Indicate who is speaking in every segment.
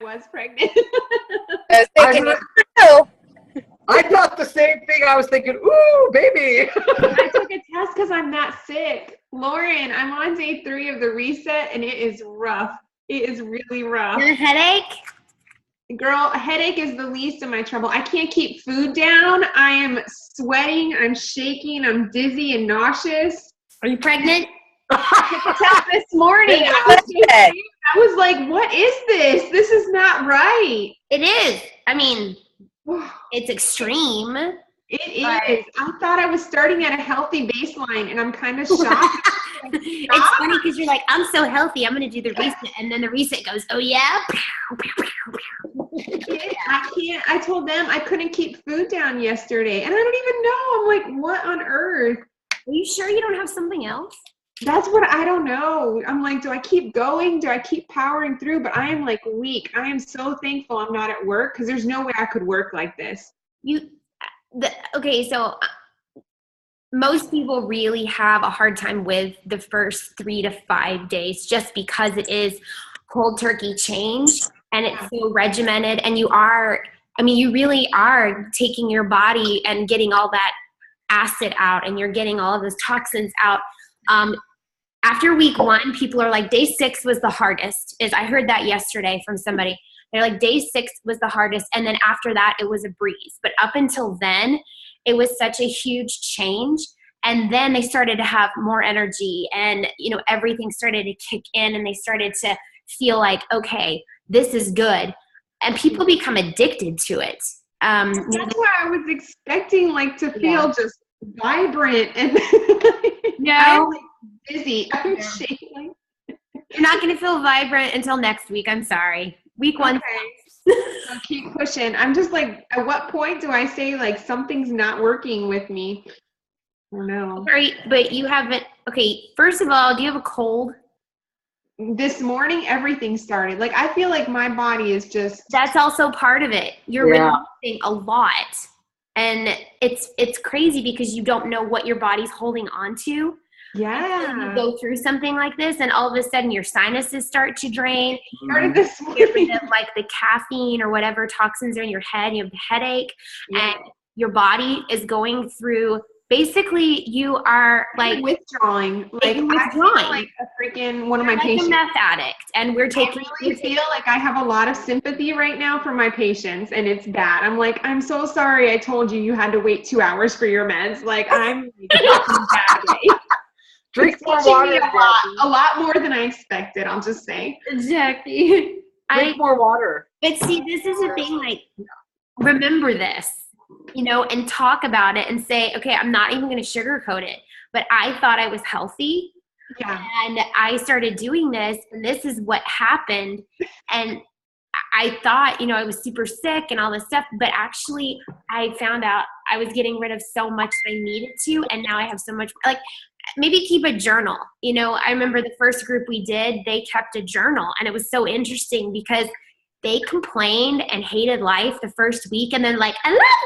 Speaker 1: was pregnant.
Speaker 2: I was thinking,
Speaker 3: I thought the same thing. I was thinking, ooh, baby.
Speaker 1: I took a test because I'm not sick. Lauren, I'm on day 3 of the reset, and it is rough. It is really rough.
Speaker 4: And a headache?
Speaker 1: Girl, a headache is the least of my trouble. I can't keep food down. I am sweating. I'm shaking. I'm dizzy and nauseous.
Speaker 4: Are you pregnant?
Speaker 1: I took a test this morning. I was like, what is this? This is not right.
Speaker 4: It is. I mean, it's extreme.
Speaker 1: It is. I thought I was starting at a healthy baseline, and I'm kind of shocked.
Speaker 4: It's funny because you're like, I'm so healthy, I'm going to do the reset. And then the reset goes, oh, yeah?
Speaker 1: I told them I couldn't keep food down yesterday, and I don't even know. I'm like, what on earth?
Speaker 4: Are you sure you don't have something else?
Speaker 1: That's what I don't know. I'm like, do I keep going? Do I keep powering through? But I am like weak. I am so thankful I'm not at work because there's no way I could work like this.
Speaker 4: Okay, so most people really have a hard time with the first 3 to 5 days just because it is cold turkey change and it's so regimented, and you really are taking your body and getting all that acid out, and you're getting all of those toxins out. After week 1, people are like, day 6 was the hardest. I heard that yesterday from somebody. They're like, day 6 was the hardest, and then after that, it was a breeze. But up until then, it was such a huge change. And then they started to have more energy, and everything started to kick in, and they started to feel like, okay, this is good. And people become addicted to it.
Speaker 1: That's why I was expecting to feel just vibrant and I'm busy. I'm shaking.
Speaker 4: You're not going to feel vibrant until next week. I'm sorry. Week 1.
Speaker 1: Okay. So keep pushing. I'm just like, at what point do I say something's not working with me? I don't know.
Speaker 4: Right, but you haven't. Okay, first of all, do you have a cold?
Speaker 1: This morning, everything started. I feel like my body is just.
Speaker 4: That's also part of it. You're releasing a lot, and it's crazy because you don't know what your body's holding on to.
Speaker 1: Yeah.
Speaker 4: You go through something like this, and all of a sudden your sinuses start to drain.
Speaker 1: Started this morning.
Speaker 4: Get rid of the caffeine or whatever toxins are in your head. You have the headache, and your body is going through. Basically, you are
Speaker 1: withdrawing.
Speaker 4: Withdrawing.
Speaker 1: Like a freaking one of my patients.
Speaker 4: A meth addict, and we're taking.
Speaker 1: I really feel like I have a lot of sympathy right now for my patients, and it's bad. I'm like, I'm so sorry. I told you had to wait 2 hours for your meds. I'm bad.
Speaker 3: Drink more water.
Speaker 1: A lot more than I expected. I'll just say.
Speaker 4: Exactly.
Speaker 3: Drink more water.
Speaker 4: But see, this is the thing. Remember this. And talk about it and say, okay, I'm not even going to sugarcoat it, but I thought I was healthy.
Speaker 1: Yeah.
Speaker 4: And I started doing this, and this is what happened. And I thought, I was super sick and all this stuff, but actually I found out I was getting rid of so much that I needed to. And now I have so much, maybe keep a journal. I remember the first group we did, they kept a journal, and it was so interesting because they complained and hated life the first week, and then I love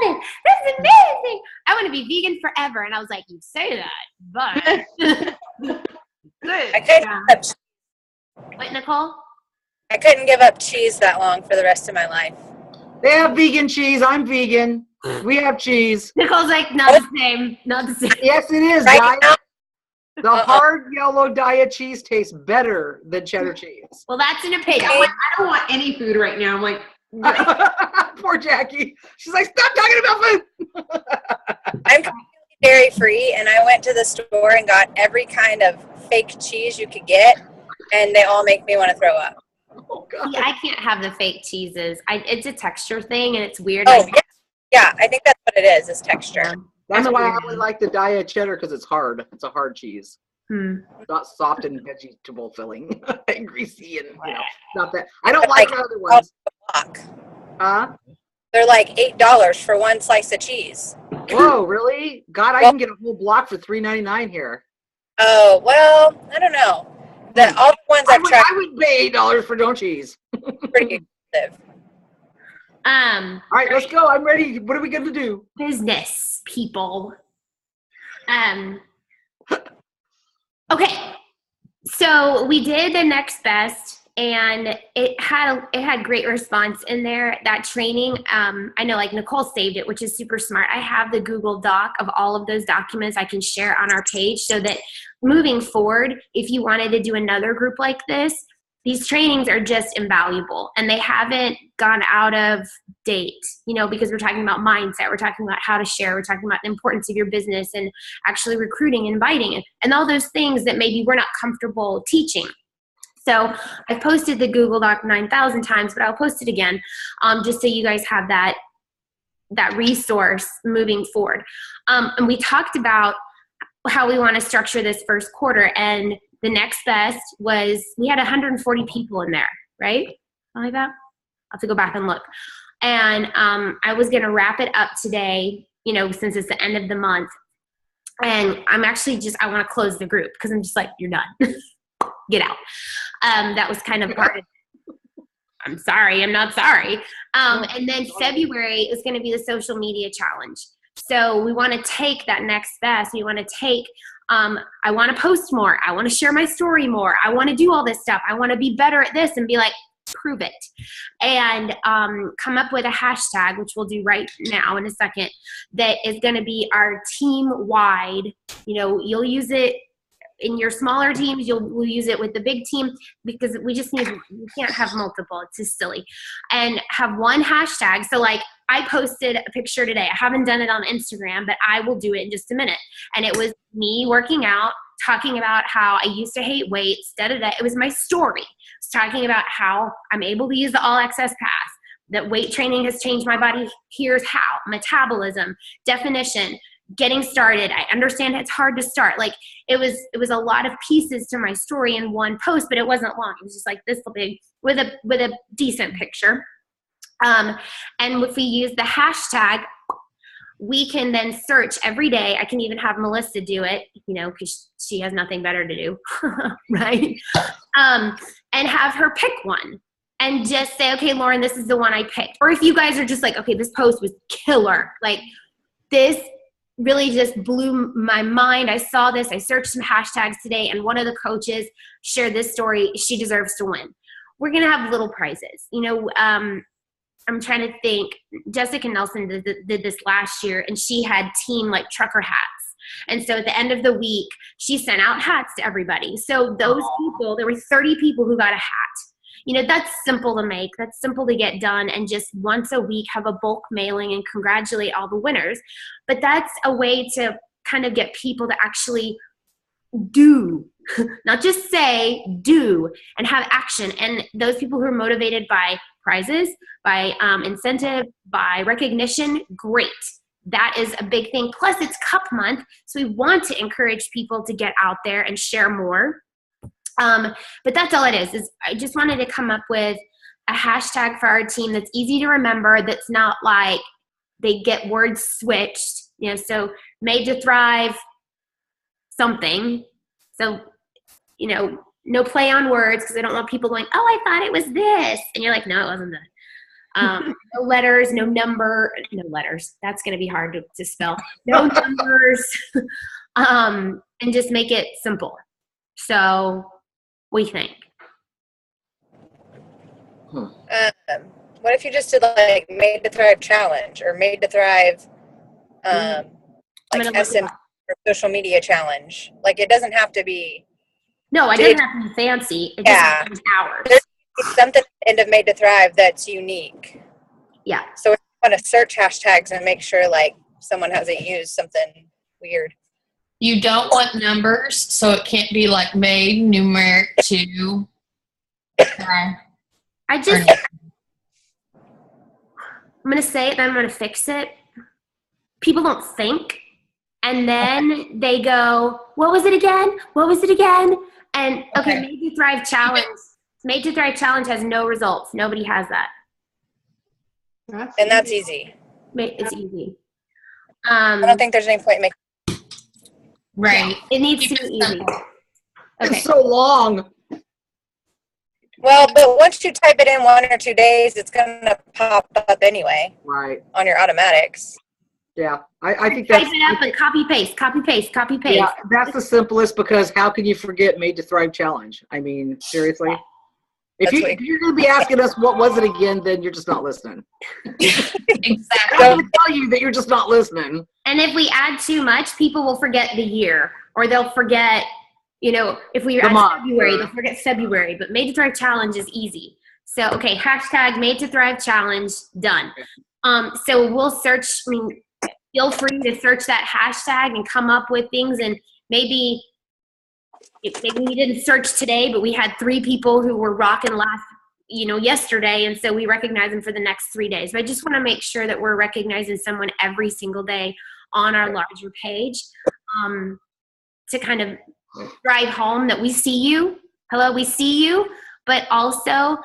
Speaker 4: this. This is amazing. I want to be vegan forever. And I was like, you say that, but
Speaker 2: I couldn't give up.
Speaker 4: What, Nicole?
Speaker 2: I couldn't give up cheese that long for the rest of my life.
Speaker 3: They have vegan cheese. I'm vegan. We have cheese.
Speaker 4: Nicole's like, not the same. Not the same.
Speaker 3: Yes, it is.
Speaker 2: Right now,
Speaker 3: the hard yellow Daiya cheese tastes better than cheddar cheese.
Speaker 4: Well, that's an opinion.
Speaker 1: I don't want any food right now. I'm like,
Speaker 3: poor Jackie. She's like, stop talking about food.
Speaker 2: I'm completely dairy free, and I went to the store and got every kind of fake cheese you could get, and they all make me want to throw up.
Speaker 3: Oh, God.
Speaker 4: See, I can't have the fake cheeses. It's a texture thing, and it's weird.
Speaker 2: Oh, yeah, I think that's what it is texture.
Speaker 3: That's why I only like the Daiya cheddar, because it's hard. It's a hard cheese. Not soft and vegetable filling and greasy and not that. I don't like the other ones. Huh?
Speaker 2: They're like $8 for one slice of cheese.
Speaker 3: Whoa, really? God, I can get a whole block for $3.99 here.
Speaker 2: Oh, well, I don't know. All the ones I've tried.
Speaker 3: I would pay $8 for no cheese.
Speaker 2: Pretty expensive.
Speaker 3: All right, let's go. I'm ready. What are we going to do?
Speaker 4: Business people. Okay. So we did the next best and it had great response in there. That training, I know like Nicole saved it, which is super smart. I have the Google Doc of all of those documents I can share on our page, so that moving forward, if you wanted to do another group like this, these trainings are just invaluable, and they haven't gone out of date, because we're talking about mindset, we're talking about how to share, we're talking about the importance of your business and actually recruiting, inviting, and all those things that maybe we're not comfortable teaching. So I've posted the Google Doc 9,000 times, but I'll post it again, just so you guys have that resource moving forward. And we talked about how we want to structure this first quarter, and the next best was, we had 140 people in there, right? Something like that. I'll have to go back and look. And I was going to wrap it up today, since it's the end of the month. And I'm actually I want to close the group, because I'm just like, you're done. Get out. That was kind of part of it. I'm sorry. I'm not sorry. And then February is going to be the social media challenge. So we want to take that next best. We want to take, I want to post more. I want to share my story more. I want to do all this stuff. I want to be better at this and be like, prove it. And come up with a hashtag, which we'll do right now in a second, that is going to be our team-wide. You'll use it in your smaller teams, we'll use it with the big team, because we can't have multiple. It's just silly. And have one hashtag. So like, I posted a picture today. I haven't done it on Instagram, but I will do it in just a minute. And it was me working out, talking about how I used to hate weights, It was my story. I was talking about how I'm able to use the All Access Pass, that weight training has changed my body. Here's how. Metabolism, definition, getting started. I understand it's hard to start. Like, it was a lot of pieces to my story in one post, but it wasn't long. It was just like this big with a decent picture. And if we use the hashtag, we can then search every day. I can even have Melissa do it, because she has nothing better to do, right? And have her pick one and just say, okay, Lauren, this is the one I picked. Or if you guys are just like, okay, this post was killer. Like, this really just blew my mind. I saw this. I searched some hashtags today, and one of the coaches shared this story. She deserves to win. We're going to have little prizes. I'm trying to think. Jessica Nelson did this last year, and she had team like trucker hats. And so at the end of the week, she sent out hats to everybody. So those people, there were 30 people who got a hat. That's simple to make. That's simple to get done, and just once a week have a bulk mailing and congratulate all the winners. But that's a way to kind of get people to actually do, not just say, do, and have action. And those people who are motivated by prizes, by incentive, by recognition, great. That is a big thing. Plus, it's Cup Month, so we want to encourage people to get out there and share more. But that's all it is I just wanted to come up with a hashtag for our team that's easy to remember, that's not like they get words switched, so Made to Thrive something. So, no play on words, because I don't want people going, oh, I thought it was this. And you're like, no, it wasn't that. No letters, no letters. That's going to be hard to spell. No numbers. And just make it simple. So, what do you think?
Speaker 2: What if you just did like Made to Thrive challenge, or Made to Thrive like SM or social media challenge? Like, it doesn't have to be.
Speaker 4: No, it doesn't have to be fancy. It just has to be hours.
Speaker 2: There's something at the end of Made to Thrive that's unique.
Speaker 4: Yeah.
Speaker 2: So if you want to search hashtags and make sure like someone hasn't used something weird.
Speaker 5: You don't want numbers, so it can't be like made numeric 2.
Speaker 4: I'm going to say it, then I'm going to fix it. People don't think, and then they go, what was it again? What was it again? And okay, Made to Thrive challenge. Made to Thrive challenge has no results. Nobody has that.
Speaker 2: That's easy.
Speaker 4: It's easy.
Speaker 2: I don't think there's any point in making.
Speaker 5: Right.
Speaker 4: It needs to be easy. Okay.
Speaker 3: It's so long.
Speaker 2: Well, but once you type it in 1 or 2 days, it's going to pop up anyway.
Speaker 3: Right.
Speaker 2: On your automatics.
Speaker 3: Yeah. I think that's.
Speaker 4: Type it up and copy paste.
Speaker 3: Yeah, that's the simplest, because how can you forget Made to Thrive challenge? I mean, seriously. If you're going to be asking us what was it again, then you're just not listening.
Speaker 5: Exactly.
Speaker 3: I'm going to tell you that you're just not listening.
Speaker 4: And if we add too much, people will forget the year, or they'll forget, if we add February, they'll forget February. But Made to Thrive Challenge is easy. So, okay, hashtag Made to Thrive Challenge, done. So we'll search, feel free to search that hashtag and come up with things. And maybe we didn't search today, but we had 3 people who were rocking yesterday. And so we recognize them for the next 3 days. But I just want to make sure that we're recognizing someone every single day on our larger page, to kind of drive home that we see you. Hello, we see you. But also,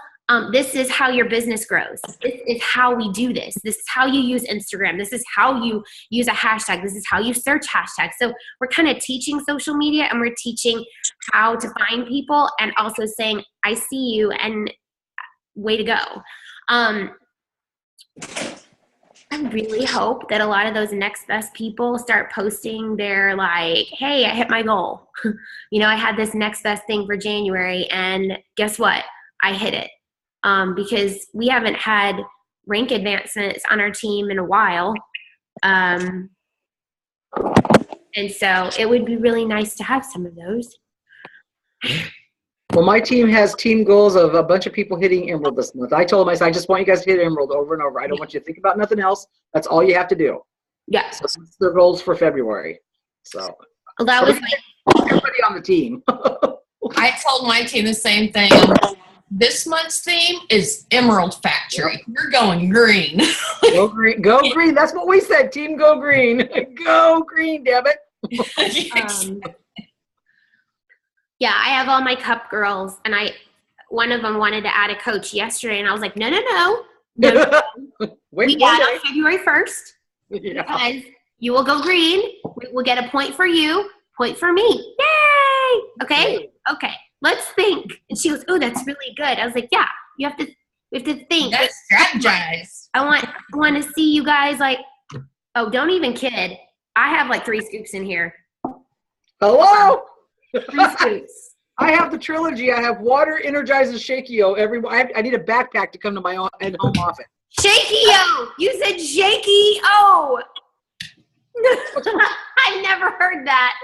Speaker 4: this is how your business grows. This is how we do this. This is how you use Instagram. This is how you use a hashtag. This is how you search hashtags. So we're kind of teaching social media, and we're teaching how to find people, and also saying, I see you, and way to go. I really hope that a lot of those next best people start posting their hey, I hit my goal. I had this next best thing for January, and guess what? I hit it. Because we haven't had rank advancements on our team in a while. And so it would be really nice to have some of those.
Speaker 3: Well, my team has team goals of a bunch of people hitting Emerald this month. I told them, I just want you guys to hit Emerald over and over. I don't want you to think about nothing else. That's all you have to do.
Speaker 4: Yeah.
Speaker 3: So that's their goals for February. So
Speaker 4: that was
Speaker 3: everybody on the team.
Speaker 5: I told my team the same thing. This month's theme is Emerald Factory. Yep. You're going green.
Speaker 3: Go green. Go green. That's what we said. Team go green. Go green, damn it.
Speaker 4: Yeah, I have all my cup girls, and one of them wanted to add a coach yesterday, and I was like, no.
Speaker 3: Wait,
Speaker 4: we add on February 1st, because you will go green. We'll get a point for you, point for me. Yay! Okay. Let's think. And she goes, oh, that's really good. I was like, yeah, we have to think.
Speaker 5: Let's strategize.
Speaker 4: I want to see you guys don't even kid. I have 3 scoops in here.
Speaker 3: Hello?
Speaker 4: 3 scoops.
Speaker 3: I have the trilogy. I have water, Energizes, Shakio. I need a backpack to come to my home office.
Speaker 4: Shakio! You said Shakio! I never heard that.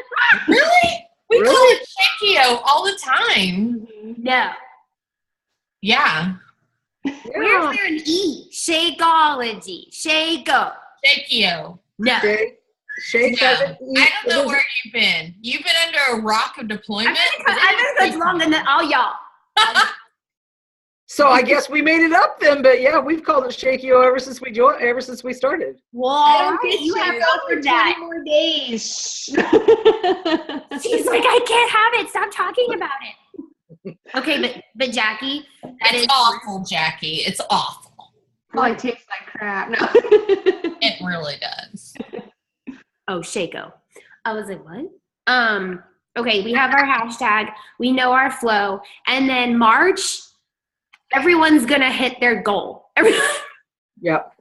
Speaker 5: Really? We call it Shakio all the time.
Speaker 4: No.
Speaker 5: Yeah.
Speaker 4: Where's there an E? Shakeology. Shako.
Speaker 5: Shakio.
Speaker 4: No.
Speaker 3: Shake
Speaker 5: no. I don't know where you've been. You've been under a rock of deployment.
Speaker 4: I've been longer than all y'all.
Speaker 3: So I guess we made it up then, but yeah, we've called it Shakio ever since we started.
Speaker 4: Whoa, you have over 20 more days. She's like, I can't have it. Stop talking about it. Okay, but Jackie,
Speaker 5: it's awful, Jackie. It's awful.
Speaker 1: Oh, it tastes like crap. No.
Speaker 5: It really does.
Speaker 4: Oh, Shako. I was like, what? Okay, we have our hashtag. We know our flow. And then March, everyone's going to hit their goal.
Speaker 3: Yep.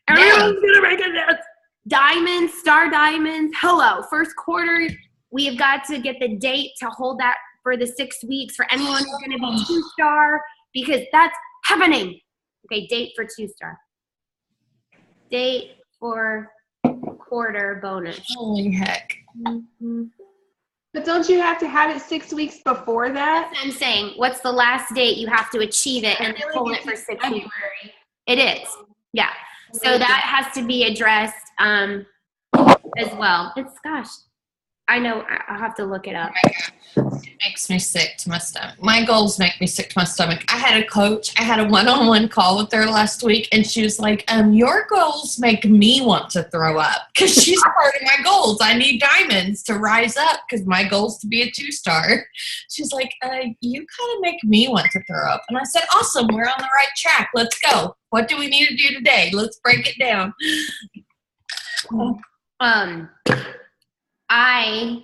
Speaker 4: Everyone's going to make it. Diamonds, star diamonds. Hello. First quarter, we have got to get the date to hold that for the 6 weeks for anyone who's going to be 2-star, because that's happening. Okay, date for 2-star. Date for quarter bonus.
Speaker 5: Holy heck.
Speaker 4: Mm-hmm.
Speaker 1: But don't you have to have it 6 weeks before that?
Speaker 4: That's what I'm saying. What's the last date you have to achieve it and then hold it for 6 weeks? It is. Yeah. So that has to be addressed as well. I know. I'll have to look it up.
Speaker 5: It makes me sick to my stomach. My goals make me sick to my stomach. I had a coach. I had a one-on-one call with her last week, and she was like, your goals make me want to throw up, because she's part of my goals. I need diamonds to rise up because my goal is to be a 2-star. She's like, you kind of make me want to throw up. And I said, awesome. We're on the right track. Let's go. What do we need to do today? Let's break it down.
Speaker 4: I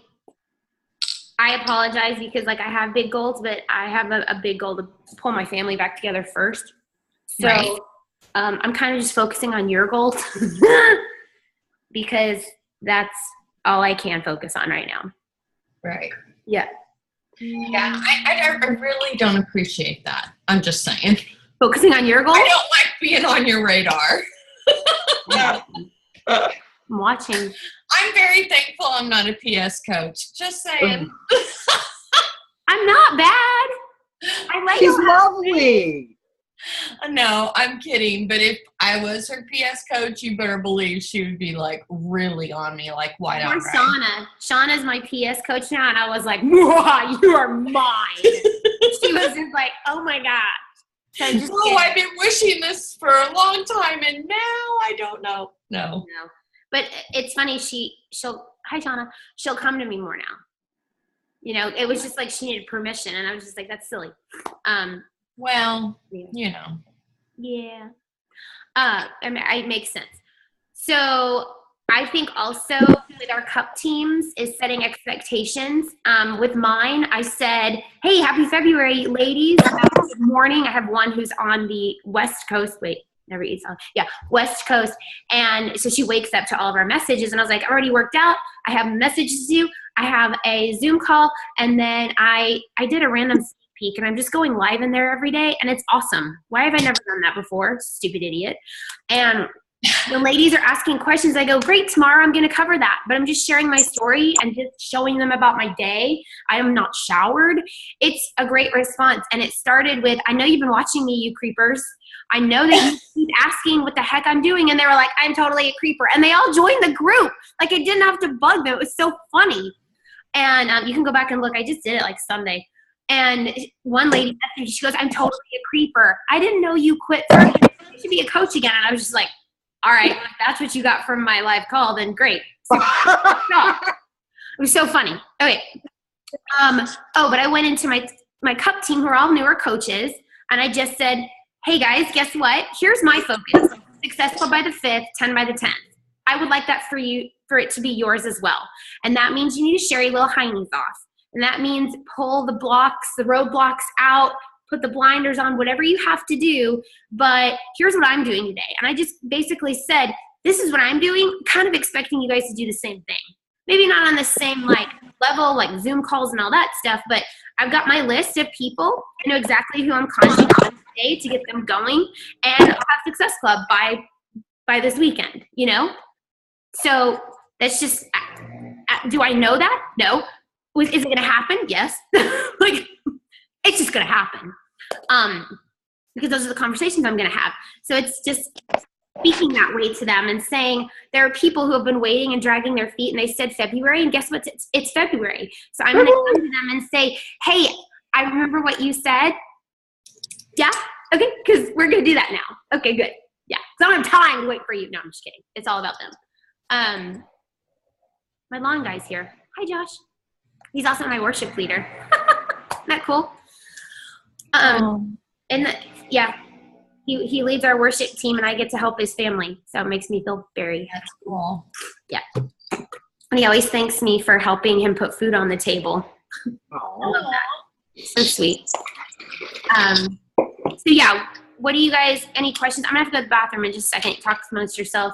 Speaker 4: apologize because I have big goals, but I have a big goal to pull my family back together first. So right. I'm kind of just focusing on your goals because that's all I can focus on right now.
Speaker 5: Right.
Speaker 4: Yeah.
Speaker 5: Yeah, I really don't appreciate that. I'm just saying.
Speaker 4: Focusing on your goals?
Speaker 5: I don't like being on your radar.
Speaker 4: I'm watching.
Speaker 5: I'm very thankful I'm not a PS coach. Just saying.
Speaker 4: I'm not bad. I like
Speaker 3: She's lovely.
Speaker 5: No, I'm kidding. But if I was her PS coach, you better believe she would be like really on me, like wide out.
Speaker 4: Shauna. Shauna's my PS coach now, and I was like, you are mine. She was just like, oh my gosh. So
Speaker 5: I've been wishing this for a long time, and now I don't know. No.
Speaker 4: But it's funny. She'll hi Shauna. She'll come to me more now. You know, it was just like she needed permission, and I was just like, that's silly.
Speaker 5: Well, you know.
Speaker 4: Yeah. I mean, it makes sense. So I think also with our cup teams is setting expectations. With mine, I said, hey, happy February, ladies. Good morning. I have one who's on the West Coast. Wait, never eats on. Yeah, West Coast. And so she wakes up to all of our messages. And I was like, I already worked out. I have messages to do. I have a Zoom call. And then I did a random sneak peek. And I'm just going live in there every day. And it's awesome. Why have I never done that before? Stupid idiot. And the ladies are asking questions. I go, great, tomorrow I'm going to cover that. But I'm just sharing my story and just showing them about my day. I am not showered. It's a great response. And it started with, I know you've been watching me, you creepers. I know that you keep asking what the heck I'm doing. And they were like, I'm totally a creeper. And they all joined the group. Like, I didn't have to bug them. It was so funny. And you can go back and look. I just did it like Sunday. And one lady, she goes, I'm totally a creeper. I didn't know you quit. You should be a coach again. And I was just like, all right, if that's what you got from my live call, then great. It was so funny. Okay. But I went into my cup team who are all newer coaches, and I just said, hey guys, guess what? Here's my focus. Successful by the 5th, 10 by the 10th. I would like that for it to be yours as well. And that means you need to share your little heinies off. And that means pull the roadblocks out, put the blinders on, whatever you have to do. But here's what I'm doing today. And I just basically said, this is what I'm doing, kind of expecting you guys to do the same thing. Maybe not on the same level, like Zoom calls and all that stuff, but I've got my list of people. I know exactly who I'm contacting today to get them going. And I'll have Success Club by this weekend, you know? So that's just, do I know that? No. Is it going to happen? Yes. It's just going to happen. Because those are the conversations I'm going to have. So it's just speaking that way to them and saying there are people who have been waiting and dragging their feet, and they said February, and guess what? It's February. So I'm going to come to them and say, hey, I remember what you said. Yeah? Okay, because we're going to do that now. Okay, good. Yeah. So I don't have time to wait for you. No, I'm just kidding. It's all about them. My lawn guy's here. Hi, Josh. He's also my worship leader. Isn't that cool? He leads our worship team, and I get to help his family. So it makes me feel very
Speaker 5: cool.
Speaker 4: Yeah. And he always thanks me for helping him put food on the table. I love that. So sweet. So yeah, what do you guys, any questions? I'm gonna have to go to the bathroom in just a second. Talk amongst yourself.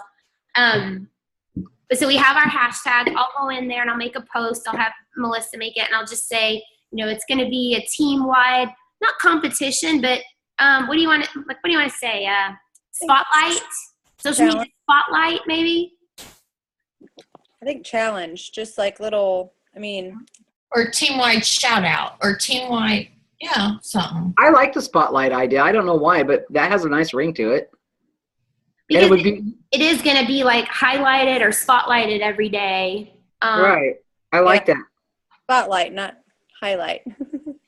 Speaker 4: But so we have our hashtag. I'll go in there and I'll make a post. I'll have Melissa make it, and I'll just say, it's going to be a team-wide, not competition, but what do you want to say? Spotlight, social media spotlight, maybe.
Speaker 2: I think challenge, just like little.
Speaker 5: Or team-wide shout-out, or team-wide, something.
Speaker 3: I like the spotlight idea. I don't know why, but that has a nice ring to it.
Speaker 4: Because it is going to be like highlighted or spotlighted every day.
Speaker 3: Right. I like that.
Speaker 2: Spotlight, not highlight.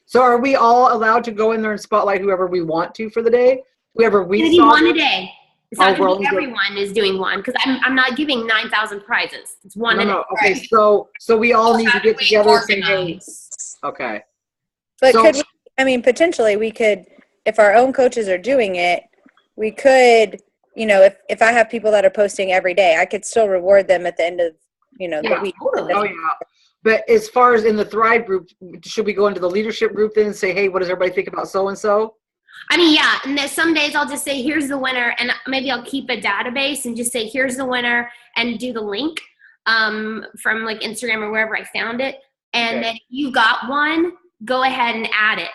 Speaker 3: So are we all allowed to go in there and spotlight whoever we want to for the day? Whoever we
Speaker 4: It's going to be one a day. It's not going to be
Speaker 3: everyone
Speaker 4: everyone is doing one, because I'm not giving 9,000 prizes. It's one a day.
Speaker 3: No. Okay, so we all need to get together and say, hey. Okay.
Speaker 2: But could we, potentially we could, if our own coaches are doing it, we could, if I have people that are posting every day, I could still reward them at the end of, the week.
Speaker 3: Oh, yeah. But as far as in the Thrive group, should we go into the leadership group then and say, hey, what does everybody think about so-and-so?
Speaker 4: Yeah. And then some days I'll just say, here's the winner. And maybe I'll keep a database and just say, here's the winner, and do the link from like Instagram or wherever I found it. And then you got one. go ahead and add it.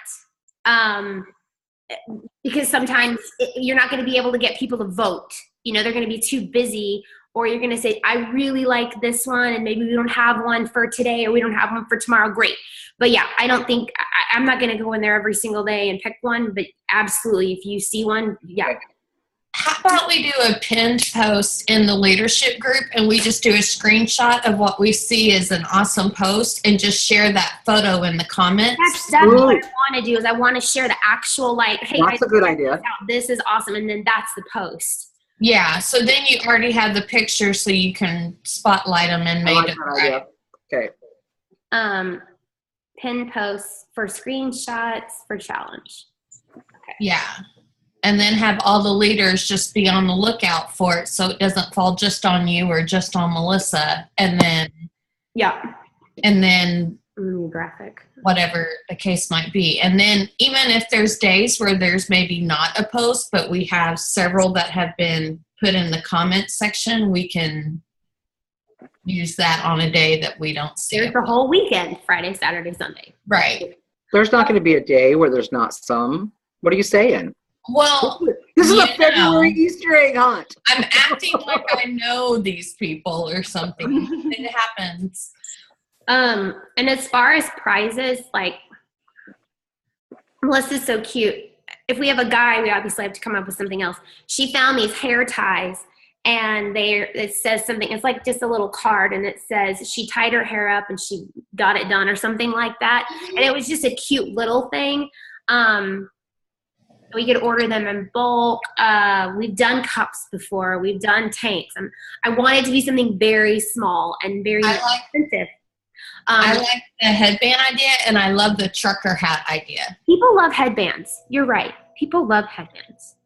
Speaker 4: Because sometimes you're not going to be able to get people to vote. You know, they're going to be too busy, or you're going to say, I really like this one, and maybe we don't have one for today, or we don't have one for tomorrow. Great. But yeah, I don't think, I'm not going to go in there every single day and pick one, but absolutely, if you see one, yeah.
Speaker 5: How about we do a pinned post in the leadership group, and we just do a screenshot of what we see as an awesome post and just share that photo in the comments?
Speaker 4: That's what I want to do, is I want to share the actual, like, hey,
Speaker 3: that's a good idea.
Speaker 4: This is awesome. And then that's the post.
Speaker 5: Yeah. So then you already have the picture, so you can spotlight them and make it right.
Speaker 3: Okay.
Speaker 4: Pin posts for screenshots for challenge. Okay.
Speaker 5: Yeah. And then have all the leaders just be on the lookout for it, so it doesn't fall just on you or just on Melissa. And then,
Speaker 4: graphic,
Speaker 5: whatever the case might be. And then even if there's days where there's maybe not a post, but we have several that have been put in the comments section, we can use that on a day that we don't see.
Speaker 4: There's the whole weekend, Friday, Saturday, Sunday.
Speaker 5: Right.
Speaker 3: There's not going to be a day where there's not some. What are you saying?
Speaker 5: Well,
Speaker 3: this is a February Easter egg hunt.
Speaker 5: I'm acting like I know these people or something. It happens.
Speaker 4: And as far as prizes, like, Melissa's so cute. If we have a guy, we obviously have to come up with something else. She found these hair ties, and it says something. It's like just a little card, and it says she tied her hair up and she got it done or something like that. And it was just a cute little thing. We could order them in bulk. We've done cups before. We've done tanks. I want it to be something very small and very expensive.
Speaker 5: I like the headband idea, and I love the trucker hat idea.
Speaker 4: People love headbands. You're right. People love headbands.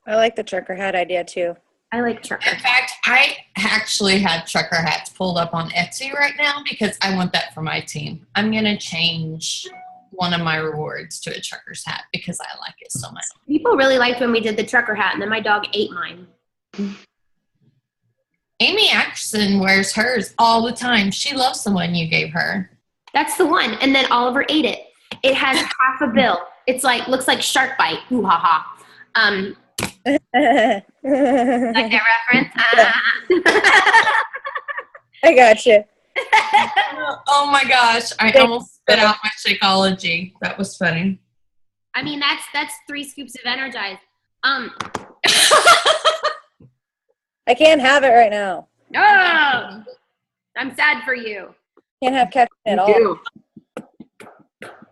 Speaker 2: I like the trucker hat idea too.
Speaker 4: I like trucker hats.
Speaker 5: In fact, I actually have trucker hats pulled up on Etsy right now because I want that for my team. I'm going to change one of my rewards to a trucker's hat because I like it so much.
Speaker 4: People really liked when we did the trucker hat, and then my dog ate mine.
Speaker 5: Amy Atkinson wears hers all the time. She loves the one you gave her.
Speaker 4: That's the one. And then Oliver ate it. It has half a bill. It's like, looks like shark bite. Ooh, ha, ha. Like that reference?
Speaker 2: I got you.
Speaker 5: Oh my gosh. I almost spit out my Shakeology. That was funny.
Speaker 4: I mean, that's 3 scoops of Energize.
Speaker 2: I can't have it right now.
Speaker 4: Oh, I'm sad for you.
Speaker 2: Can't have caffeine at all.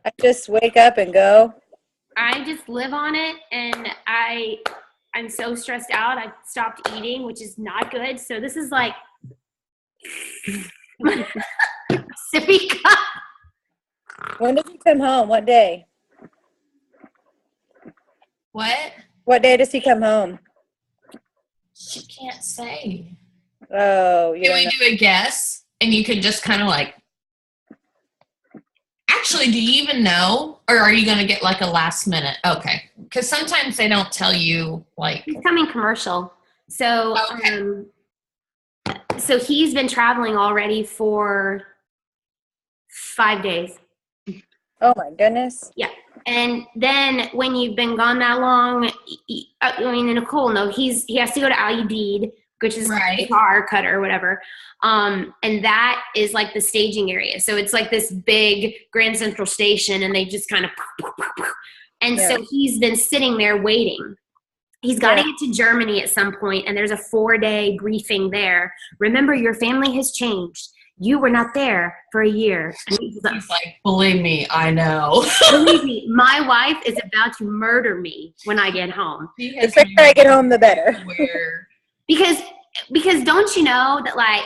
Speaker 2: I just wake up and go.
Speaker 4: I just live on it, and I'm so stressed out. I've stopped eating, which is not good. So this is like sippy cup.
Speaker 2: When does he come home? What day?
Speaker 5: What
Speaker 2: day does he come home?
Speaker 5: She can't say.
Speaker 2: Oh,
Speaker 5: Can we do a guess? And you could just kind of like, actually, do you even know? Or are you going to get like a last minute? Okay. Because sometimes they don't tell you like.
Speaker 4: He's coming commercial. So,
Speaker 5: okay.
Speaker 4: So he's been traveling already for 5 days.
Speaker 2: Oh my goodness.
Speaker 4: Yeah. And then when you've been gone that long, Nicole, no, he has to go to IUD, which is
Speaker 5: right.
Speaker 4: car cutter or whatever. And that is like the staging area. So it's like this big Grand Central Station, and they just kind of, and so he's been sitting there waiting. He's got to get to Germany at some point, and there's a 4-day briefing there. Remember, your family has changed. You were not there for a year.
Speaker 5: He's like, believe me, I know.
Speaker 4: Believe me, my wife is about to murder me when I get home.
Speaker 2: The quicker I get home, the better.
Speaker 4: Because don't you know that like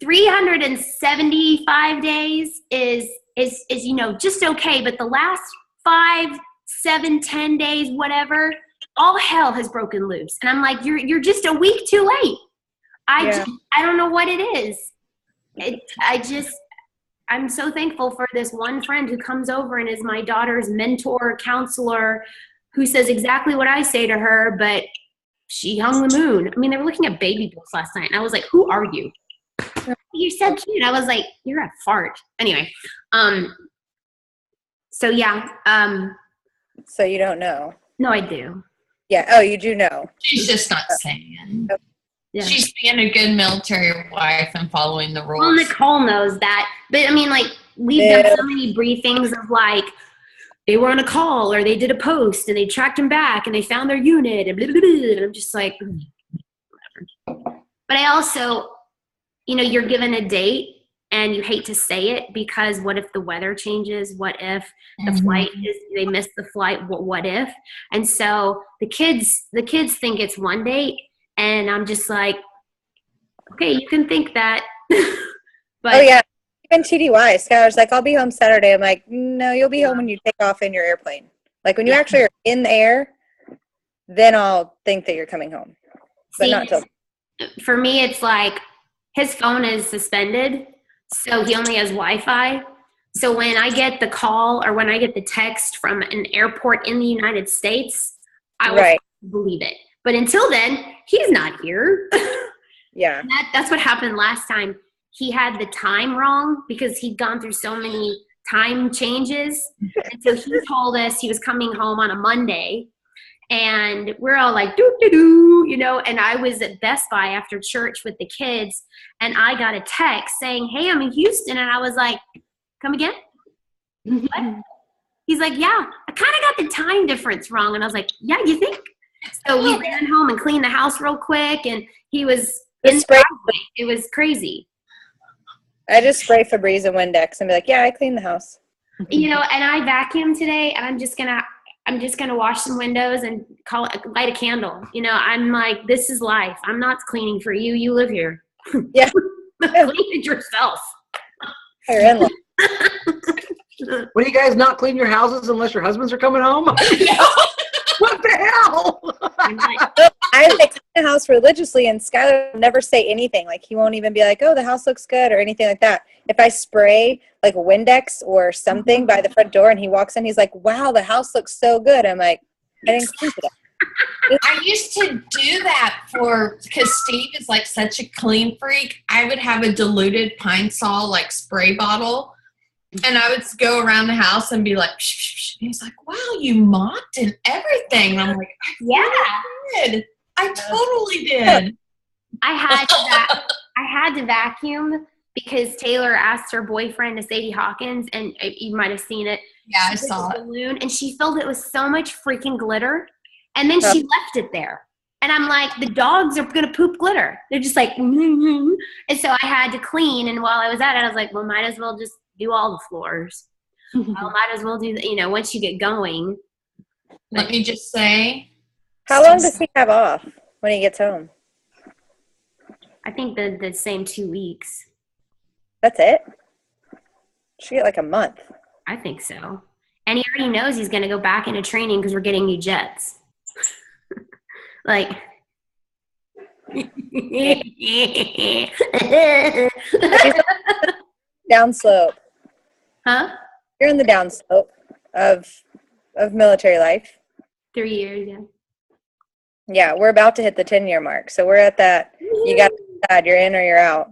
Speaker 4: 375 days is just okay, but the last 5, 7, 10 days, whatever, all hell has broken loose. And I'm like, you're just a week too late. I don't know what it is. I'm so thankful for this one friend who comes over and is my daughter's mentor, counselor, who says exactly what I say to her, but she hung the moon. I mean, they were looking at baby books last night, and I was like, who are you? You're so cute. I was like, you're a fart. Anyway, So yeah.
Speaker 2: So you don't know.
Speaker 4: No, I do.
Speaker 2: Yeah. Oh, you do know.
Speaker 5: She's just not saying.
Speaker 4: Yeah.
Speaker 5: She's being a good military wife and following the rules.
Speaker 4: Well, Nicole knows that. But I mean, like, we've done so many briefings of like, they were on a call or they did a post and they tracked them back and they found their unit and blah, blah, blah. And I'm just like, whatever. But I also, you're given a date and you hate to say it because what if the weather changes? What if the flight they miss the flight? What if? And so the kids think it's one date and I'm just like, okay, you can think that. But
Speaker 2: oh yeah. Even TDY, Skylar's like, I'll be home Saturday. I'm like, no, you'll be home when you take off in your airplane. Like when you actually are in the air, then I'll think that you're coming home. But not till.
Speaker 4: For me, it's like his phone is suspended, so he only has Wi-Fi. So when I get the call or when I get the text from an airport in the United States, I will believe it. But until then, he's not here.
Speaker 2: Yeah.
Speaker 4: That's what happened last time. He had the time wrong because he'd gone through so many time changes. And so he told us he was coming home on a Monday. And we're all like, doo-doo-doo, and I was at Best Buy after church with the kids. And I got a text saying, hey, I'm in Houston. And I was like, come again? What? He's like, yeah, I kind of got the time difference wrong. And I was like, yeah, you think? So we ran home and cleaned the house real quick. And he was in the driveway. It was crazy.
Speaker 2: I just spray Febreze and Windex and be like, yeah, I cleaned the house.
Speaker 4: And I vacuumed today, and I'm just gonna wash some windows and light a candle. I'm like, this is life. I'm not cleaning for you. You live here.
Speaker 2: Yeah,
Speaker 4: clean it yourself.
Speaker 2: You're in love.
Speaker 3: What do you guys not clean your houses unless your husbands are coming home? What the hell?
Speaker 2: I clean the house religiously, and Skylar will never say anything. Like, he won't even be like, oh, the house looks good or anything like that. If I spray like Windex or something by the front door and he walks in, he's like, wow, the house looks so good. I'm like, I didn't clean it.
Speaker 5: I used to do that because Steve is like such a clean freak. I would have a diluted Pine Sol like spray bottle. And I would go around the house and be like, psh, psh, psh. And he's like, wow, you mopped and everything. And I'm like, I did. I totally did.
Speaker 4: I had to vacuum because Taylor asked her boyfriend, Sadie Hawkins, and you might have seen it.
Speaker 5: Yeah, I saw it.
Speaker 4: Balloon, and she filled it with so much freaking glitter. And then she left it there. And I'm like, the dogs are going to poop glitter. They're just like, mm-hmm. And so I had to clean. And while I was at it, I was like, well, might as well just do all the floors. Might as well do, once you get going.
Speaker 5: Let me just say.
Speaker 2: How long does he have off when he gets home?
Speaker 4: I think the same 2 weeks.
Speaker 2: That's it? Should get like a month.
Speaker 4: I think so. And he already knows he's going to go back into training because we're getting new jets. Like.
Speaker 2: Downslope.
Speaker 4: Huh?
Speaker 2: You're in the downslope of military life.
Speaker 4: 3 years, yeah.
Speaker 2: Yeah, we're about to hit the 10-year mark. So we're at that, you got to decide you're in or you're out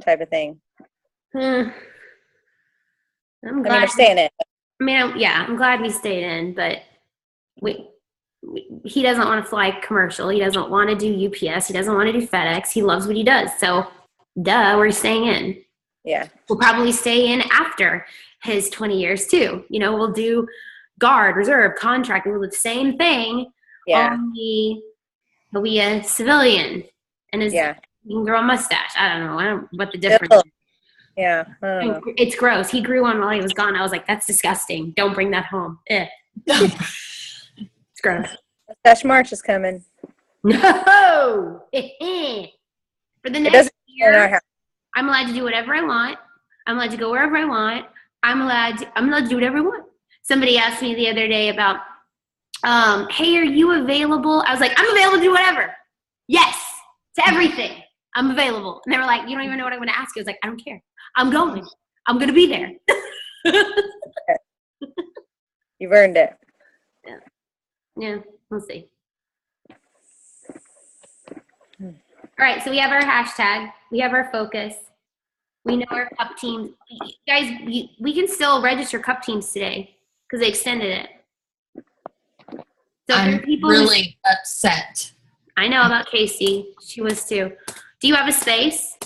Speaker 2: type of thing.
Speaker 4: I'm glad.
Speaker 2: I mean, we're staying in.
Speaker 4: I mean, I'm glad we stayed in, but he doesn't want to fly commercial. He doesn't want to do UPS. He doesn't want to do FedEx. He loves what he does. So, we're staying in.
Speaker 2: Yeah.
Speaker 4: We'll probably stay in after his 20 years too. We'll do guard, reserve, contract. We'll do the same thing.
Speaker 2: Yeah.
Speaker 4: Only he'll be a civilian and he can grow a mustache. I don't know what the difference is.
Speaker 2: Yeah. I don't know.
Speaker 4: It's gross. He grew one while he was gone. I was like, that's disgusting. Don't bring that home. It's gross.
Speaker 2: Mustache March is coming.
Speaker 4: No. For the next year, I'm allowed to do whatever I want. I'm allowed to go wherever I want. I'm allowed to do whatever I want. Somebody asked me the other day about, hey, are you available? I was like, I'm available to do whatever. Yes, to everything. I'm available. And they were like, you don't even know what I'm going to ask you. I was like, I don't care. I'm going. I'm going to be there.
Speaker 2: You've earned it.
Speaker 4: Yeah, we'll see. All right, so we have our hashtag. We have our focus. We know our cup teams. Guys, we can still register cup teams today. because they extended it. So
Speaker 5: I'm really upset.
Speaker 4: I know about Casey. She was too. Do you have a space?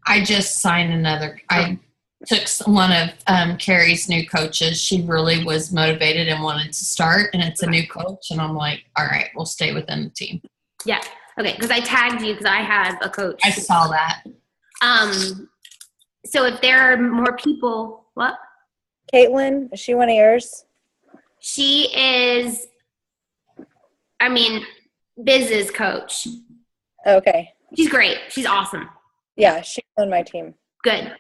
Speaker 5: I just signed another. I took one of Carrie's new coaches. She really was motivated and wanted to start, and it's a new coach. And I'm like, all right, we'll stay within the team.
Speaker 4: Yeah. Okay. Because I tagged you because I have a coach.
Speaker 5: I saw that.
Speaker 4: So if there are more people, what?
Speaker 2: Caitlin, is she one of yours?
Speaker 4: She is, business coach.
Speaker 2: Okay.
Speaker 4: She's great. She's awesome.
Speaker 2: Yeah, she's on my team.
Speaker 4: Good.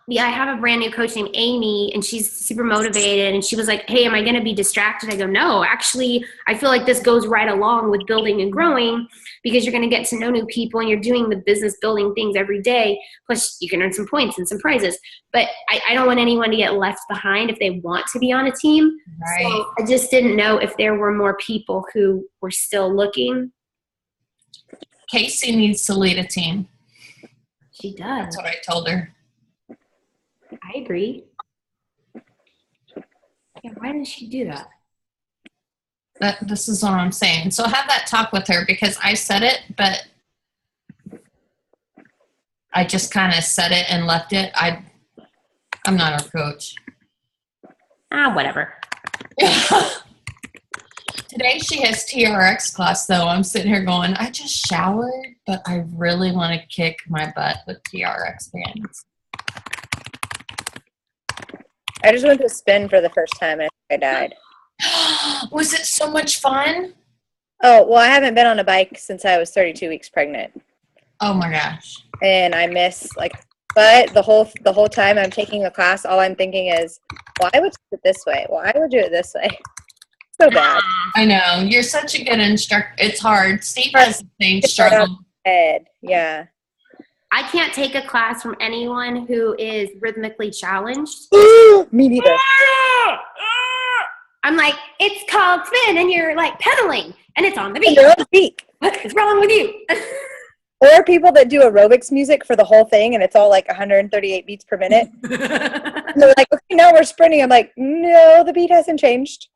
Speaker 4: Yeah, I have a brand new coach named Amy, and she's super motivated. And she was like, hey, am I going to be distracted? I go, no, actually, I feel like this goes right along with building and growing because you're going to get to know new people and you're doing the business building things every day. Plus, you can earn some points and some prizes. But I don't want anyone to get left behind if they want to be on a team.
Speaker 5: Right.
Speaker 4: So I just didn't know if there were more people who were still looking.
Speaker 5: Casey needs to lead a team.
Speaker 4: She does.
Speaker 5: That's what I told her.
Speaker 4: I agree. Yeah, why didn't she do that?
Speaker 5: This is what I'm saying. So have that talk with her because I said it, but I just kind of said it and left it. I'm not her coach.
Speaker 4: Whatever.
Speaker 5: Today she has TRX class though. I'm sitting here going, I just showered, but I really want to kick my butt with TRX bands.
Speaker 2: I just went to spin for the first time and I died.
Speaker 5: Was it so much fun?
Speaker 2: Oh, well, I haven't been on a bike since I was 32 weeks pregnant.
Speaker 5: Oh my gosh.
Speaker 2: And I miss but the whole time I'm taking the class, all I'm thinking is, well, I would do it this way. Well, I would do it this way. So bad.
Speaker 5: I know. You're such a good instructor. It's hard. Steve has the same struggle.
Speaker 2: Yeah.
Speaker 4: I can't take a class from anyone who is rhythmically challenged.
Speaker 2: Me neither.
Speaker 4: I'm like, it's called spin, and you're like pedaling, and it's on the beat.
Speaker 2: You're on the beat.
Speaker 4: What is wrong with you?
Speaker 2: Or people that do aerobics music for the whole thing, and it's all like 138 beats per minute. And they're like, okay, now we're sprinting. I'm like, no, the beat hasn't changed.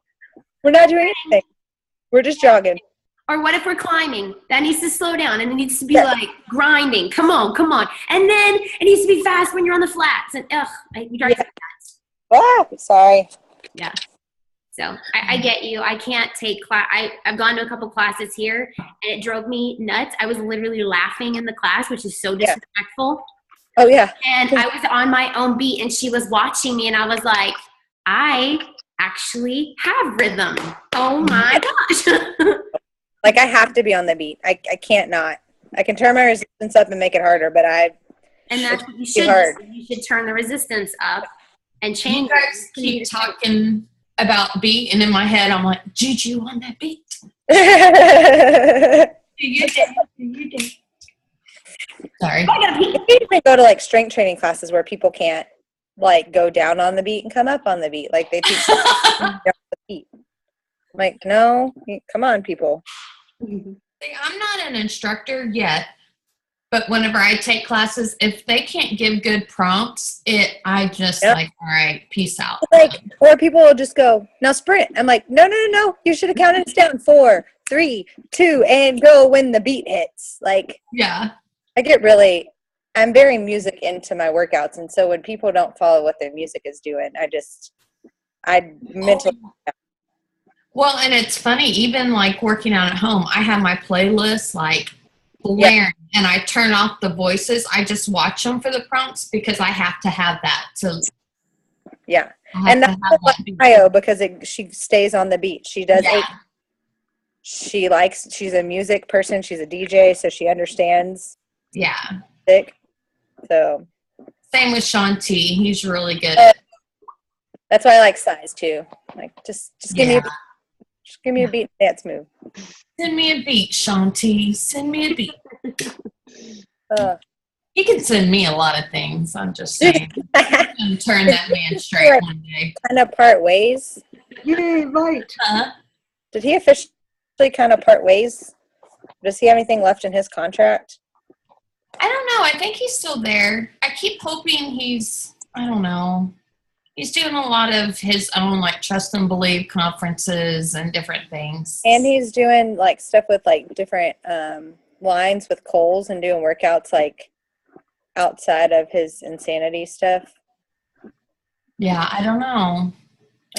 Speaker 2: We're not doing anything. We're just jogging.
Speaker 4: Or what if we're climbing? That needs to slow down, and it needs to be like grinding. Come on. And then it needs to be fast when you're on the flats. And you drive me nuts.
Speaker 2: Ah, sorry.
Speaker 4: Yeah. So I get you. I can't take class. I've gone to a couple classes here, and it drove me nuts. I was literally laughing in the class, which is so disrespectful.
Speaker 2: Oh, yeah.
Speaker 4: And I was on my own beat, and she was watching me, and I was like, I actually have rhythm. Oh, my gosh.
Speaker 2: Like, I have to be on the beat. I can't not. I can turn my resistance up and make it harder, but
Speaker 4: and that's what you should do. You should turn the resistance up and change.
Speaker 5: You guys keep talking about beat, and in my head, I'm like, Juju on that beat. Do you dance? Sorry.
Speaker 2: I even go to, like, strength training classes where people can't, like, go down on the beat and come up on the beat. Like, they teach down on the beat. I'm like, no, come on, people.
Speaker 5: See, I'm not an instructor yet, but whenever I take classes, if they can't give good prompts, I just like, all right, peace out.
Speaker 2: Like, or people will just go, now sprint. I'm like, no. You should have counted us down 4, 3, 2, and go when the beat hits. Like,
Speaker 5: yeah.
Speaker 2: I'm very music into my workouts. And so when people don't follow what their music is doing, I mentally.
Speaker 5: Well, and it's funny, even like working out at home, I have my playlist like blaring and I turn off the voices. I just watch them for the prompts because I have to have that.
Speaker 2: And that's Ohio because she stays on the beat. She does. She's a music person. She's a DJ, so she understands.
Speaker 5: Yeah.
Speaker 2: Music. So.
Speaker 5: Same with Sean T. He's really good.
Speaker 2: That's why I like size too. Like just give me. Just give me a beat and dance move.
Speaker 5: Send me a beat, Shanti. Send me a beat. You can send me a lot of things. I'm just saying. I'm going to turn that man straight one day.
Speaker 2: Kind of part ways.
Speaker 3: Yay, right.
Speaker 2: Did he officially kind of part ways? Does he have anything left in his contract?
Speaker 5: I don't know. I think he's still there. I keep hoping I don't know. He's doing a lot of his own like trust and believe conferences and different things.
Speaker 2: And he's doing like stuff with like different lines with Kohl's and doing workouts like outside of his insanity stuff.
Speaker 5: Yeah, I don't know.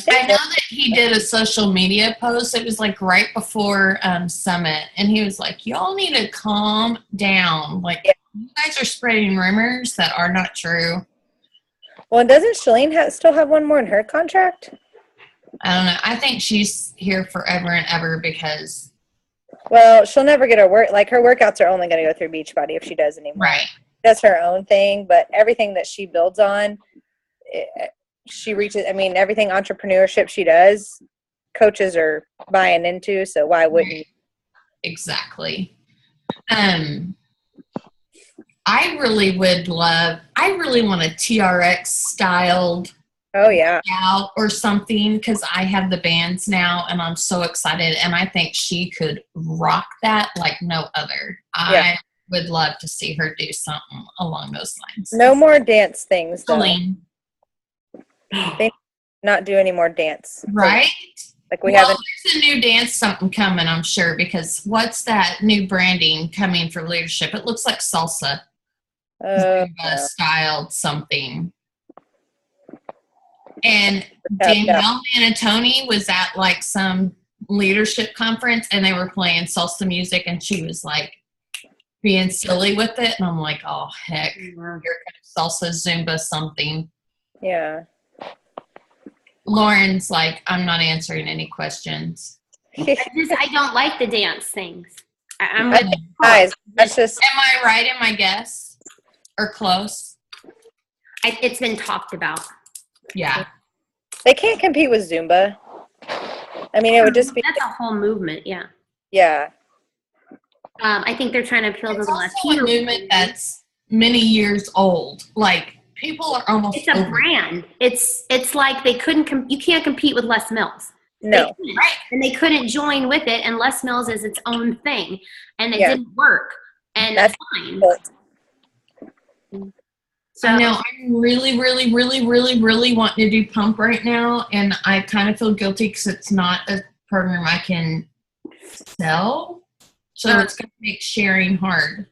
Speaker 5: I know that he did a social media post. It was like right before Summit, and he was like, "Y'all need to calm down. Like, you guys are spreading rumors that are not true."
Speaker 2: Well, doesn't Shalene still have one more in her contract?
Speaker 5: I don't know. I think she's here forever and ever because.
Speaker 2: Well, she'll never get her work. Like her workouts are only going to go through Beachbody if she does anymore.
Speaker 5: Right.
Speaker 2: That's her own thing, but everything that she builds on, she reaches. I mean, everything entrepreneurship she does, coaches are buying into. So why wouldn't you?
Speaker 5: Exactly. I really want a TRX styled out or something because I have the bands now and I'm so excited and I think she could rock that like no other. I would love to see her do something along those lines.
Speaker 2: No more dance things though. They not do any more dance.
Speaker 5: Right?
Speaker 2: Like there's
Speaker 5: a new dance something coming, I'm sure, because what's that new branding coming for leadership? It looks like salsa. Styled something. And Danielle Manatoni was at like some leadership conference and they were playing salsa music and she was like being silly with it. And I'm like, oh, heck, here comes salsa, Zumba, something.
Speaker 2: Yeah.
Speaker 5: Lauren's like, I'm not answering any questions.
Speaker 4: I don't like the dance things.
Speaker 2: Guys, that's just.
Speaker 5: Am I right in my guess? Or close?
Speaker 4: It's been talked about.
Speaker 5: Yeah.
Speaker 2: They can't compete with Zumba. I mean, it would just be.
Speaker 4: That's a whole movement, yeah.
Speaker 2: Yeah.
Speaker 4: I think they're trying to appeal to the
Speaker 5: Latino movement that's many years old. Like, people are almost.
Speaker 4: It's a brand. It's like they couldn't. You can't compete with Les Mills.
Speaker 2: No.
Speaker 4: Right. And they couldn't join with it, and Les Mills is its own thing, and it didn't work. And that's fine.
Speaker 5: So I know I'm really, really, really, really, really wanting to do pump right now, and I kind of feel guilty because it's not a program I can sell, so it's going to make sharing hard.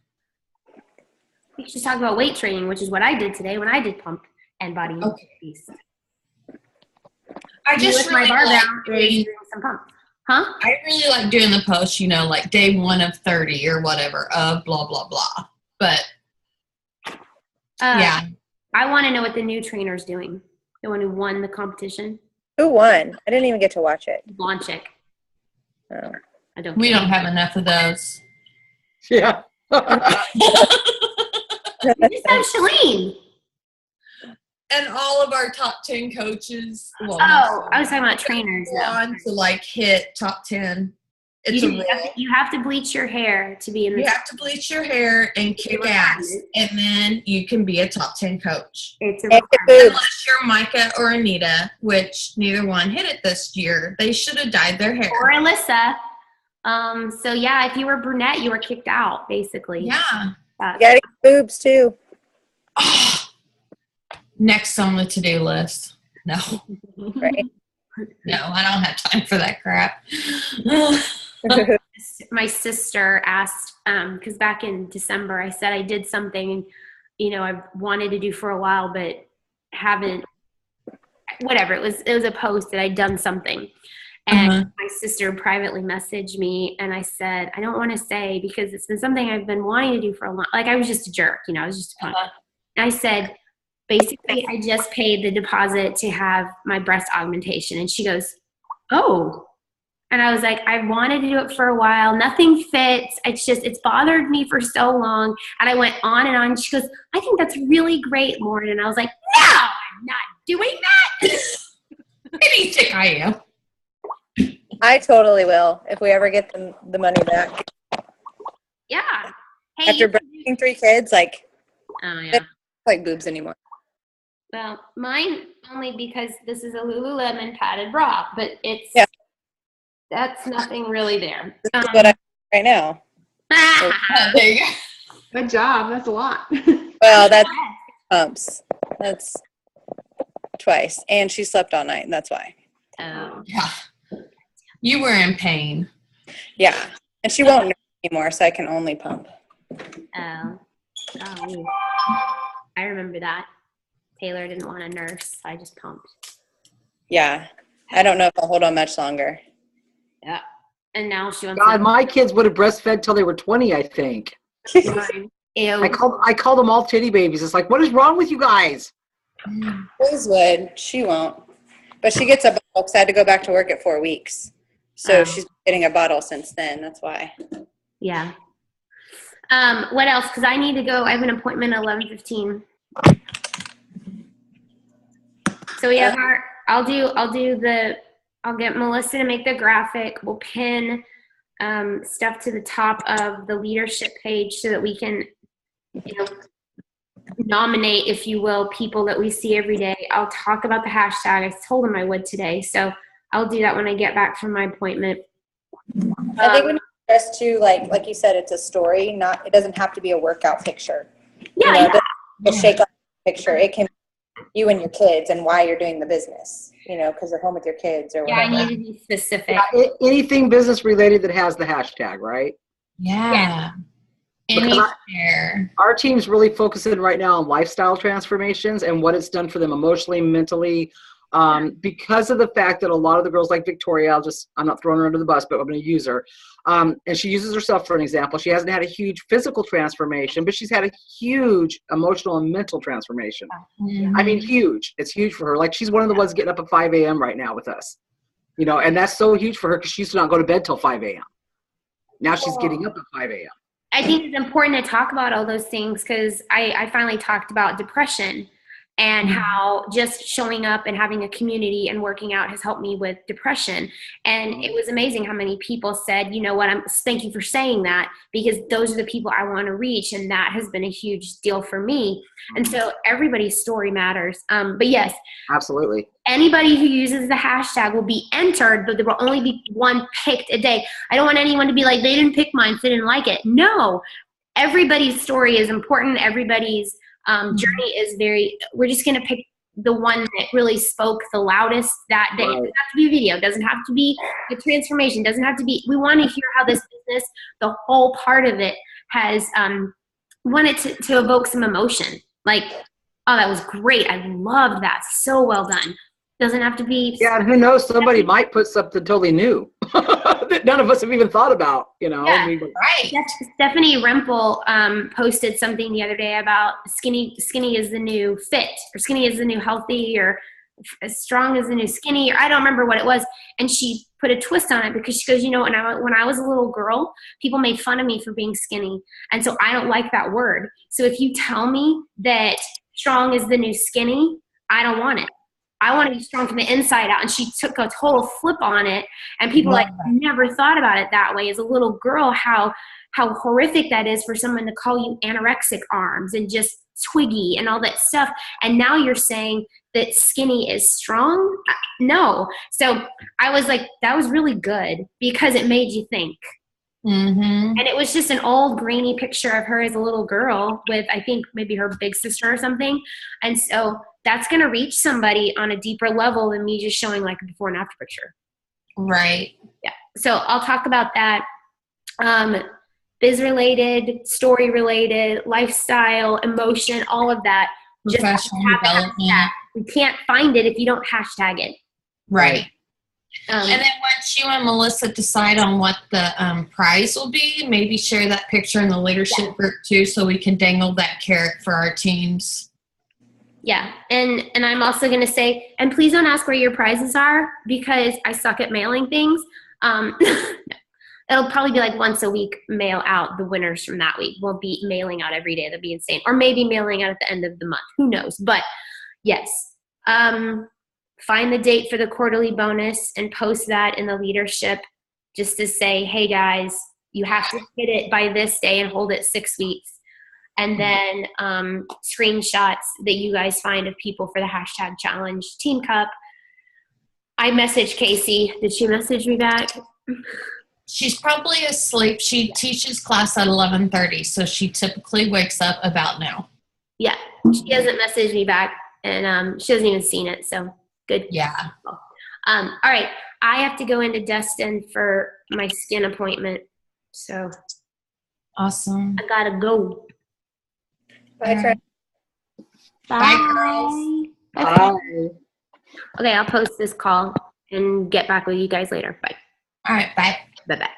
Speaker 4: We should talk about weight training, which is what I did today when I did pump and body piece.
Speaker 5: I just really like doing
Speaker 4: some pump. Huh?
Speaker 5: I really like doing the post, like day 1 of 30 or whatever of blah blah blah. But yeah.
Speaker 4: I want to know what the new trainer's doing. The one who won the competition.
Speaker 2: Who won? I didn't even get to watch it.
Speaker 4: Blonde chick.
Speaker 2: Oh.
Speaker 5: We don't have enough of those.
Speaker 3: Yeah.
Speaker 4: You just have Shalene.
Speaker 5: And all of our top 10 coaches. Well,
Speaker 4: I was talking about trainers.
Speaker 5: On to like hit top 10.
Speaker 4: You have to bleach your hair to be in the.
Speaker 5: You have to bleach your hair and kick ass, and then you can be a top 10 coach. Unless you're Micah or Anita, which neither one hit it this year. They should have dyed their hair.
Speaker 4: Or Alyssa. So yeah, if you were brunette, you were kicked out, basically.
Speaker 5: Yeah.
Speaker 2: You gotta get boobs too.
Speaker 5: Next on the to-do list. No.
Speaker 2: Right.
Speaker 5: No, I don't have time for that crap.
Speaker 4: My sister asked, because back in December I said I did something, I've wanted to do for a while, but haven't. Whatever, it was a post that I'd done something, and my sister privately messaged me, and I said I don't want to say because it's been something I've been wanting to do for a long. Like I was just a jerk, I was just a punk. And I said, basically, I just paid the deposit to have my breast augmentation, and she goes, oh. And I was like, I wanted to do it for a while. Nothing fits. It's bothered me for so long. And I went on and on. She goes, I think that's really great, Lauren. And I was like, no, I'm not doing that.
Speaker 5: What do you think I am?
Speaker 2: I totally will if we ever get the money back.
Speaker 4: Yeah. Hey,
Speaker 2: after breastfeeding 3 kids, like,
Speaker 4: oh yeah,
Speaker 2: like boobs anymore.
Speaker 4: Well, mine only because this is a Lululemon padded bra, but it's that's nothing really there.
Speaker 2: This is what I'm right now.
Speaker 5: There you go.
Speaker 1: Good job. That's a lot.
Speaker 2: Well, that's pumps. That's twice, and she slept all night, and that's why.
Speaker 4: Oh.
Speaker 5: Yeah. You were in pain.
Speaker 2: Yeah, and she won't nurse anymore, so I can only pump.
Speaker 4: Oh. Golly. I remember that. Taylor didn't want to nurse, so I just pumped.
Speaker 2: Yeah, I don't know if I'll hold on much longer.
Speaker 4: Yeah. And now she wants
Speaker 3: God, my kids would have breastfed till they were 20, I think.
Speaker 4: Ew.
Speaker 3: I called them all titty babies. It's like, what is wrong with you guys?
Speaker 2: Liz would. She won't. But she gets a bottle because I had to go back to work at 4 weeks. So she's getting a bottle since then. That's why.
Speaker 4: Yeah. What else? Because I need to go. I have an appointment at 11:15. So we have I'll get Melissa to make the graphic. We'll pin stuff to the top of the leadership page so that we can, nominate, if you will, people that we see every day. I'll talk about the hashtag. I told them I would today, so I'll do that when I get back from my appointment.
Speaker 2: I think we need to stress too, like you said, it's a story. It doesn't have to be a workout picture.
Speaker 4: Yeah,
Speaker 2: A shake up picture. It can be you and your kids and why you're doing the business. Because you're home with your kids or whatever.
Speaker 4: Yeah, I need to be specific.
Speaker 3: Yeah, anything business related that has the hashtag, right?
Speaker 5: Yeah.
Speaker 3: Our team's really focusing right now on lifestyle transformations and what it's done for them emotionally, mentally, because of the fact that a lot of the girls like Victoria, I'm not throwing her under the bus, but I'm going to use her. And she uses herself for an example. She hasn't had a huge physical transformation, but she's had a huge emotional and mental transformation.
Speaker 5: Mm-hmm.
Speaker 3: I mean, huge. It's huge for her. Like, she's one of the ones getting up at 5 a.m. right now with us, and that's so huge for her because she used to not go to bed till 5 a.m. Now she's getting up at 5 a.m.
Speaker 4: I think it's important to talk about all those things because I finally talked about depression and how just showing up and having a community and working out has helped me with depression. And it was amazing how many people said, you know what, thank you for saying that, because those are the people I want to reach. And that has been a huge deal for me. And so everybody's story matters. But yes,
Speaker 3: absolutely.
Speaker 4: Anybody who uses the hashtag will be entered, but there will only be one picked a day. I don't want anyone to be like, they didn't pick mine, so they didn't like it. No, everybody's story is important. Everybody's journey is we're just going to pick the one that really spoke the loudest that day. Right. It doesn't have to be a video. It doesn't have to be a transformation. It doesn't have to be, we want to hear how this business, the whole part of it has wanted to evoke some emotion. Like, oh, that was great. I loved that. So well done. Doesn't have to be. Yeah,
Speaker 3: and who knows? Somebody might put something totally new that none of us have even thought about, Yeah,
Speaker 4: right. Stephanie Rempel posted something the other day about skinny is the new fit, or skinny is the new healthy, or strong is the new skinny, or I don't remember what it was. And she put a twist on it because she goes, when I was a little girl, people made fun of me for being skinny. And so I don't like that word. So if you tell me that strong is the new skinny, I don't want it. I want to be strong from the inside out. And she took a total flip on it. And people never thought about it that way. As a little girl, how horrific that is for someone to call you anorexic arms and just twiggy and all that stuff. And now you're saying that skinny is strong? No. So I was like, that was really good because it made you think. Mm-hmm. And it was just an old grainy picture of her as a little girl with, I think, maybe her big sister or something. And so that's going to reach somebody on a deeper level than me just showing like a before and after picture.
Speaker 5: Right.
Speaker 4: Yeah. So I'll talk about that. Biz related, story related, lifestyle, emotion, all of that.
Speaker 5: Professional development.
Speaker 4: We can't find it if you don't hashtag it.
Speaker 5: Right. And then once you and Melissa decide on what the prize will be, maybe share that picture in the leadership group too, so we can dangle that carrot for our teams.
Speaker 4: Yeah, and I'm also going to say, and please don't ask where your prizes are because I suck at mailing things. It'll probably be like once a week, mail out the winners from that week. We'll be mailing out every day. That'd be insane. Or maybe mailing out at the end of the month. Who knows? But yes. Find the date for the quarterly bonus and post that in the leadership just to say, hey guys, you have to hit it by this day and hold it 6 weeks. And then screenshots that you guys find of people for the hashtag challenge team cup. I messaged Casey. Did she message me back?
Speaker 5: She's probably asleep. She teaches class at 11:30, so she typically wakes up about now.
Speaker 4: Yeah, she hasn't messaged me back. and she hasn't even seen it, so good.
Speaker 5: Yeah.
Speaker 4: All right, I have to go into Destin for my skin appointment, so
Speaker 5: Awesome.
Speaker 4: I gotta go.
Speaker 2: Bye, Trent.
Speaker 5: Bye, girls.
Speaker 3: Bye.
Speaker 4: Okay, I'll post this call and get back with you guys later. Bye.
Speaker 5: All right. Bye.
Speaker 4: Bye-bye.